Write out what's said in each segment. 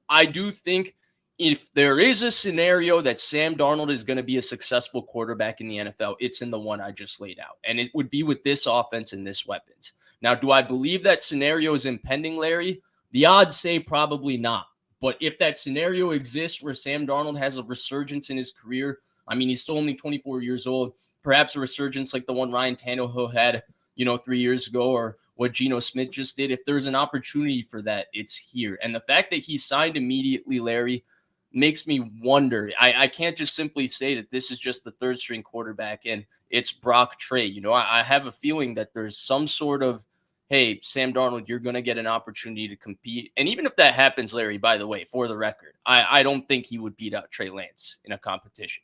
I do think if there is a scenario that Sam Darnold is going to be a successful quarterback in the NFL, it's in the one I just laid out. And it would be with this offense and this weapons. Now, do I believe that scenario is impending, Larry? The odds say probably not. But if that scenario exists where Sam Darnold has a resurgence in his career, I mean, he's still only 24 years old, perhaps a resurgence like the one Ryan Tannehill had, 3 years ago, or what Geno Smith just did. If there's an opportunity for that, it's here. And the fact that he signed immediately, Larry, makes me wonder. I can't just simply say that this is just the third string quarterback and it's Brock Trey. I have a feeling that there's some sort of, hey, Sam Darnold, you're going to get an opportunity to compete. And even if that happens, Larry, by the way, for the record, I don't think he would beat out Trey Lance in a competition.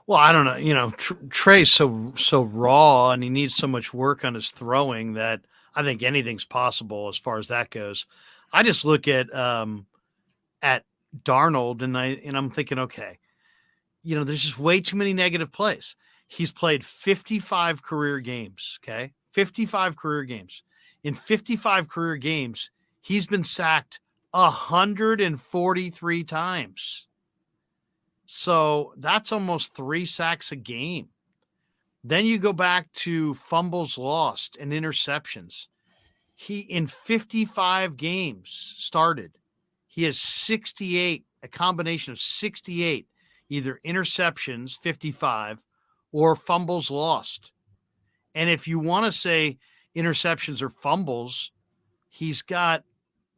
Well, I don't know. Trey's so raw and he needs so much work on his throwing that I think anything's possible as far as that goes. I just look at Darnold and I'm thinking, okay, there's just way too many negative plays. He's played 55 career games. Okay. 55 career games. In 55 career games, he's been sacked 143 times. So that's almost 3 sacks a game. Then you go back to fumbles lost and interceptions. He, in 55 games started, he has 68, a combination of 68, either interceptions, 55, or fumbles lost. And if you want to say interceptions or fumbles, he's got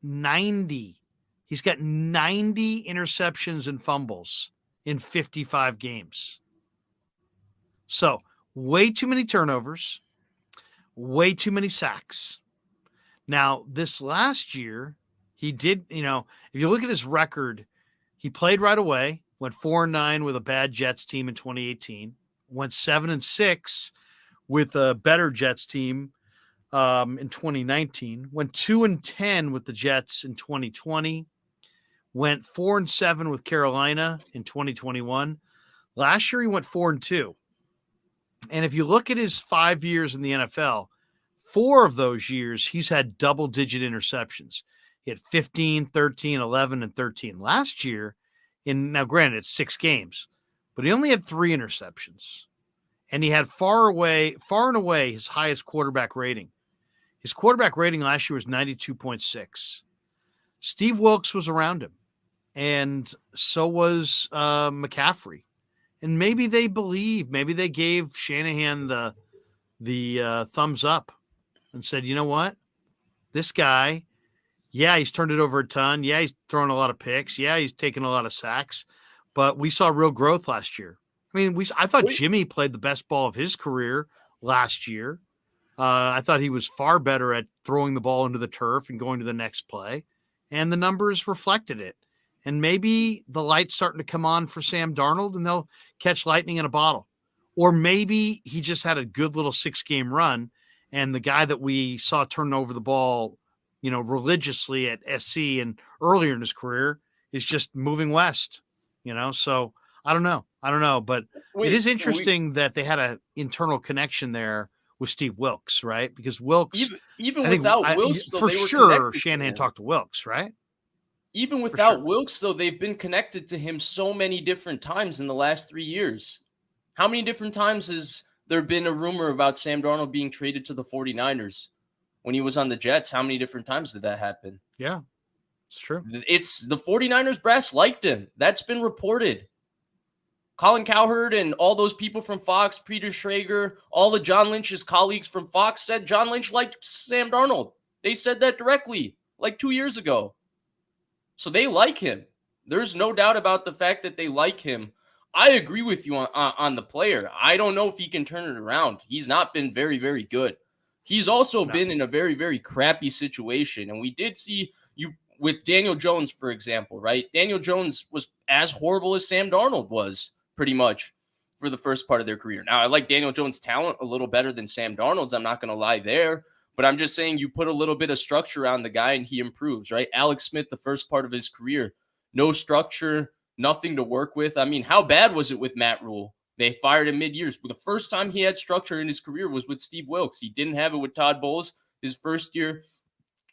90. He's got 90 interceptions and fumbles in 55 games. So way too many turnovers, way too many sacks. Now, this last year, he did, if you look at his record, he played right away, went 4-9 with a bad Jets team in 2018, went 7-6 with a better Jets team in 2019, went 2-10 with the Jets in 2020, went 4-7 with Carolina in 2021. Last year, he went 4-2. And if you look at his 5 years in the NFL, 4 of those years, he's had double-digit interceptions. He had 15, 13, 11, and 13. Last year, now granted, it's 6 games, but he only had 3 interceptions. And he had far and away his highest quarterback rating. His quarterback rating last year was 92.6. Steve Wilkes was around him, and so was McCaffrey. And maybe they gave Shanahan the thumbs up and said, you know what? This guy, yeah, he's turned it over a ton. Yeah, he's thrown a lot of picks. Yeah, he's taken a lot of sacks. But we saw real growth last year. I mean, I thought Jimmy played the best ball of his career last year. I thought he was far better at throwing the ball into the turf and going to the next play. And the numbers reflected it. And maybe the light's starting to come on for Sam Darnold and they'll catch lightning in a bottle. Or maybe he just had a good little 6-game run. And the guy that we saw turn over the ball, religiously at SC and earlier in his career is just moving west, So I don't know. But it is interesting that they had an internal connection there with Steve Wilkes, right? Because Wilkes, even without Wilkes, for sure, Shanahan talked to Wilkes, right? Even without Wilkes, though, they've been connected to him so many different times in the last 3 years. How many different times has there been a rumor about Sam Darnold being traded to the 49ers when he was on the Jets? How many different times did that happen? Yeah, it's true. It's the 49ers brass liked him. That's been reported. Colin Cowherd and all those people from Fox, Peter Schrager, all of John Lynch's colleagues from Fox said John Lynch liked Sam Darnold. They said that directly like 2 years ago. So they like him. There's no doubt about the fact that they like him. I agree with you on the player. I don't know if he can turn it around. He's not been very, very good. He's also been in a very, very crappy situation. And we did see you with Daniel Jones, for example, right? Daniel Jones was as horrible as Sam Darnold was pretty much for the first part of their career. Now, I like Daniel Jones' talent a little better than Sam Darnold's. I'm not going to lie there. But I'm just saying you put a little bit of structure on the guy and he improves, right? Alex Smith, the first part of his career, no structure, nothing to work with. I mean, how bad was it with Matt Rule? They fired him mid-years. But the first time he had structure in his career was with Steve Wilkes. He didn't have it with Todd Bowles his first year.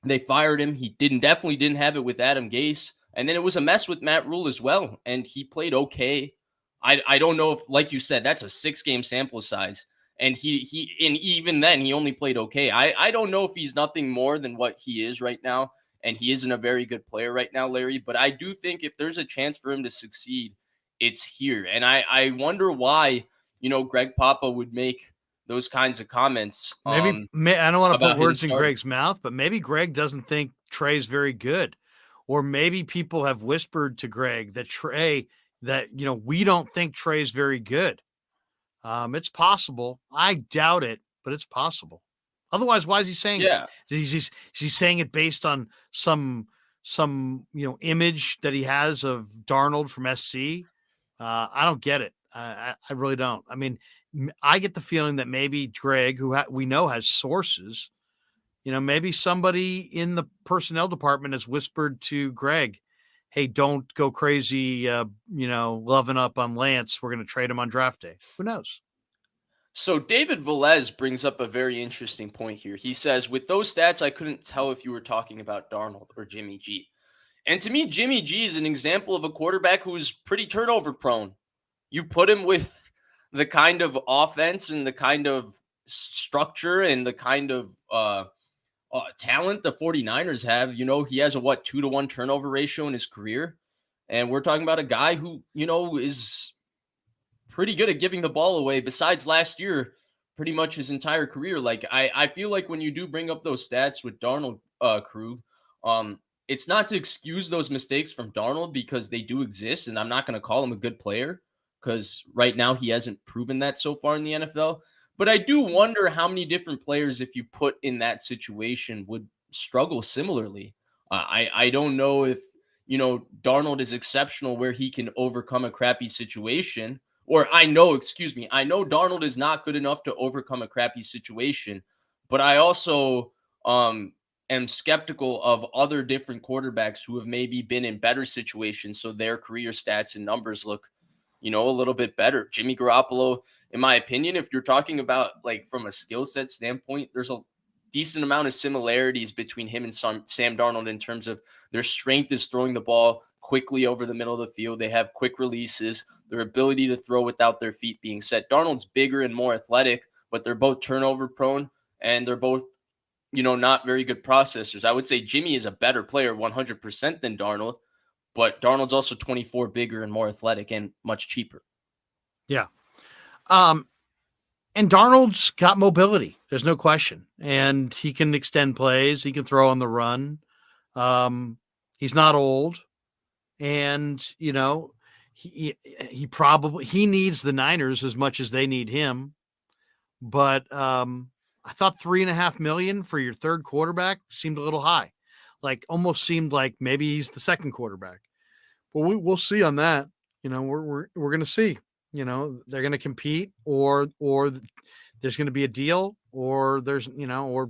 They fired him. He definitely didn't have it with Adam Gase. And then it was a mess with Matt Rule as well. And he played okay. I don't know if, like you said, that's a 6-game sample size. And and even then he only played okay. I don't know if he's nothing more than what he is right now. And he isn't a very good player right now, Larry. But I do think if there's a chance for him to succeed, it's here. And I wonder why, Greg Papa would make those kinds of comments. I don't want to put About him words in starting. Greg's mouth, but maybe Greg doesn't think Trey's very good. Or maybe people have whispered to Greg that we don't think Trey's very good. It's possible. I doubt it, but it's possible. Otherwise, why is he saying it? Yeah. Is he saying it based on some image that he has of Darnold from SC? I don't get it. I really don't. I mean, I get the feeling that maybe Greg, who we know has sources, maybe somebody in the personnel department has whispered to Greg, "Hey, don't go crazy, loving up on Lance. We're going to trade him on draft day." Who knows? So David Velez brings up a very interesting point here. He says, with those stats, I couldn't tell if you were talking about Darnold or Jimmy G. And to me, Jimmy G is an example of a quarterback who is pretty turnover prone. You put him with the kind of offense and the kind of structure and the kind of talent the 49ers have. He has a 2-to-1 turnover ratio in his career. And we're talking about a guy who, is pretty good at giving the ball away besides last year, pretty much his entire career. Like I feel like when you do bring up those stats with Darnold Krug, it's not to excuse those mistakes from Darnold because they do exist, and I'm not going to call him a good player because right now he hasn't proven that so far in the NFL. But I do wonder how many different players, if you put in that situation, would struggle similarly. I don't know if Darnold is exceptional where he can overcome a crappy situation, or I know Darnold is not good enough to overcome a crappy situation, but I also am skeptical of other different quarterbacks who have maybe been in better situations, so their career stats and numbers look, a little bit better. Jimmy Garoppolo, in my opinion, if you're talking about like from a skill set standpoint, there's a decent amount of similarities between him and Sam Darnold in terms of their strength is throwing the ball quickly over the middle of the field. They have quick releases, their ability to throw without their feet being set. Darnold's bigger and more athletic, but they're both turnover prone and they're both, not very good processors. I would say Jimmy is a better player 100% than Darnold, but Darnold's also 24 bigger and more athletic and much cheaper. Yeah. And Darnold's got mobility. There's no question. And he can extend plays. He can throw on the run. He's not old. And, he needs the Niners as much as they need him. But I thought $3.5 million for your third quarterback seemed a little high. Like almost seemed like maybe he's the second quarterback. Well, we'll see on that. We're going to see. They're going to compete, or there's going to be a deal, or there's or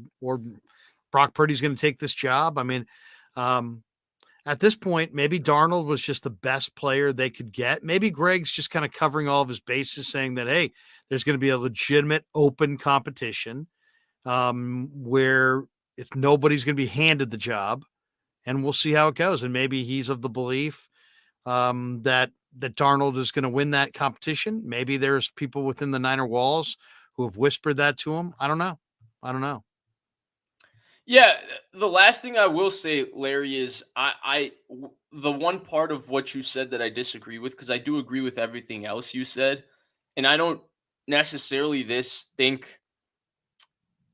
Brock Purdy's going to take this job. I mean, at this point, maybe Darnold was just the best player they could get. Maybe Greg's just kind of covering all of his bases, saying that, hey, there's going to be a legitimate open competition where if nobody's going to be handed the job, and we'll see how it goes. And maybe he's of the belief that Darnold is going to win that competition. Maybe there's people within the Niner walls who have whispered that to him. I don't know. Yeah, the last thing I will say, Larry, is the one part of what you said that I disagree with, because I do agree with everything else you said, and I don't necessarily think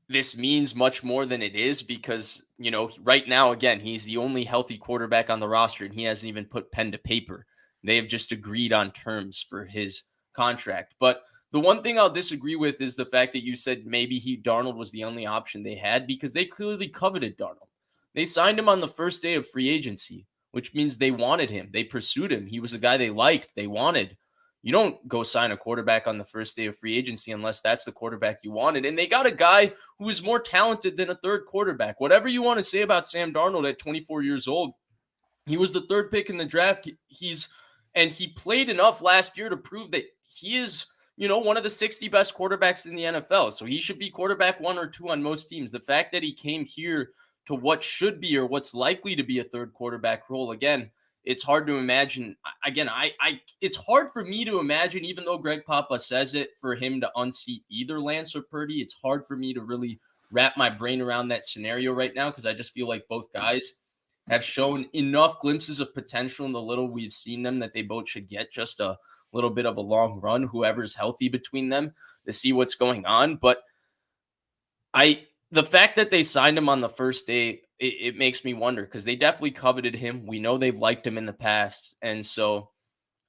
this means much more than it is because, right now, again, he's the only healthy quarterback on the roster and he hasn't even put pen to paper. They have just agreed on terms for his contract. But the one thing I'll disagree with is the fact that you said maybe Darnold was the only option they had because they clearly coveted Darnold. They signed him on the first day of free agency, which means they wanted him. They pursued him. He was a guy they liked, they wanted. You don't go sign a quarterback on the first day of free agency unless that's the quarterback you wanted. And they got a guy who is more talented than a third quarterback. Whatever you want to say about Sam Darnold at 24 years old, he was the third pick in the draft. He played enough last year to prove that he is, one of the 60 best quarterbacks in the NFL. So he should be quarterback 1 or 2 on most teams. The fact that he came here to what should be or what's likely to be a third quarterback role. Again, it's hard to imagine. Again, it's hard for me to imagine, even though Greg Papa says it, for him to unseat either Lance or Purdy. It's hard for me to really wrap my brain around that scenario right now, because I just feel like both guys have shown enough glimpses of potential in the little we've seen them that they both should get just a little bit of a long run, whoever's healthy between them, to see what's going on. But the fact that they signed him on the first day, it makes me wonder, because they definitely coveted him. We know they've liked him in the past. And so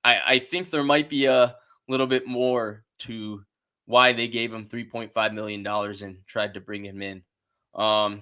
I think there might be a little bit more to why they gave him $3.5 million and tried to bring him in.